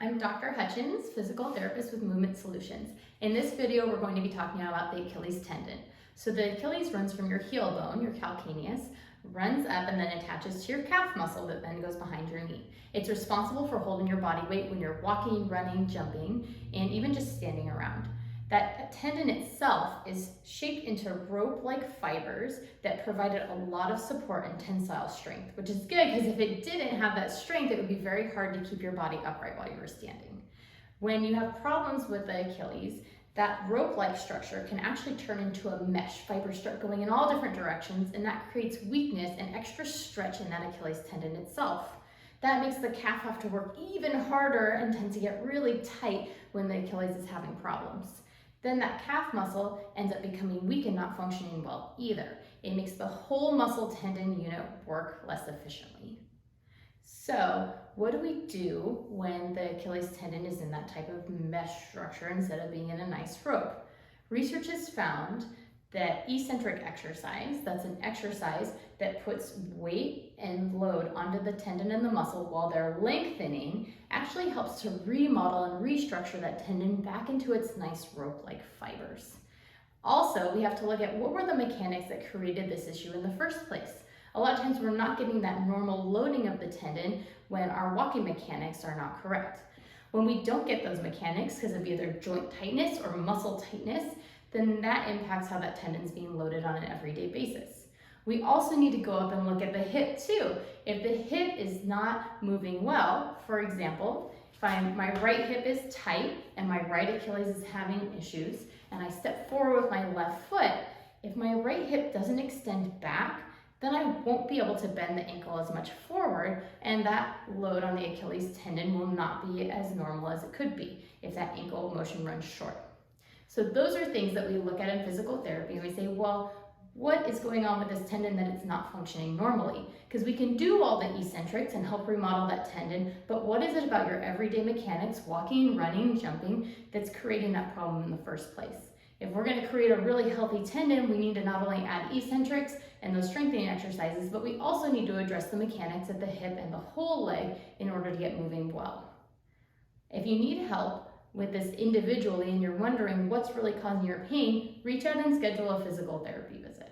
I'm Dr. Hutchins, physical therapist with Movement Solutions. In this video, we're going to be talking about the Achilles tendon. So the Achilles runs from your heel bone, your calcaneus, runs up and then attaches to your calf muscle that then goes behind your knee. It's responsible for holding your body weight when you're walking, running, jumping, and even just standing around. That tendon itself is shaped into rope-like fibers that provided a lot of support and tensile strength, which is good because if it didn't have that strength, it would be very hard to keep your body upright while you were standing. When you have problems with the Achilles, that rope-like structure can actually turn into a mesh. Fibers start going in all different directions, and that creates weakness and extra stretch in that Achilles tendon itself. That makes the calf have to work even harder and tend to get really tight when the Achilles is having problems. Then that calf muscle ends up becoming weak and not functioning well either. It makes the whole muscle tendon unit work less efficiently. So what do we do when the Achilles tendon is in that type of mesh structure instead of being in a nice rope? Research has found that eccentric exercise, that's an exercise that puts weight and load onto the tendon and the muscle while they're lengthening, actually helps to remodel and restructure that tendon back into its nice rope-like fibers. Also, we have to look at what were the mechanics that created this issue in the first place. A lot of times we're not getting that normal loading of the tendon when our walking mechanics are not correct. When we don't get those mechanics because of either joint tightness or muscle tightness, then that impacts how that tendon is being loaded on an everyday basis. We also need to go up and look at the hip too. If the hip is not moving well, for example, if my right hip is tight and my right Achilles is having issues, and I step forward with my left foot, if my right hip doesn't extend back, then I won't be able to bend the ankle as much forward, and that load on the Achilles tendon will not be as normal as it could be if that ankle motion runs short. So those are things that we look at in physical therapy and we say, well, what is going on with this tendon that it's not functioning normally? Because we can do all the eccentrics and help remodel that tendon, but what is it about your everyday mechanics, walking, running, jumping, that's creating that problem in the first place? If we're going to create a really healthy tendon, we need to not only add eccentrics and those strengthening exercises, but we also need to address the mechanics at the hip and the whole leg in order to get moving well. If you need help with this individually and you're wondering what's really causing your pain, reach out and schedule a physical therapy visit.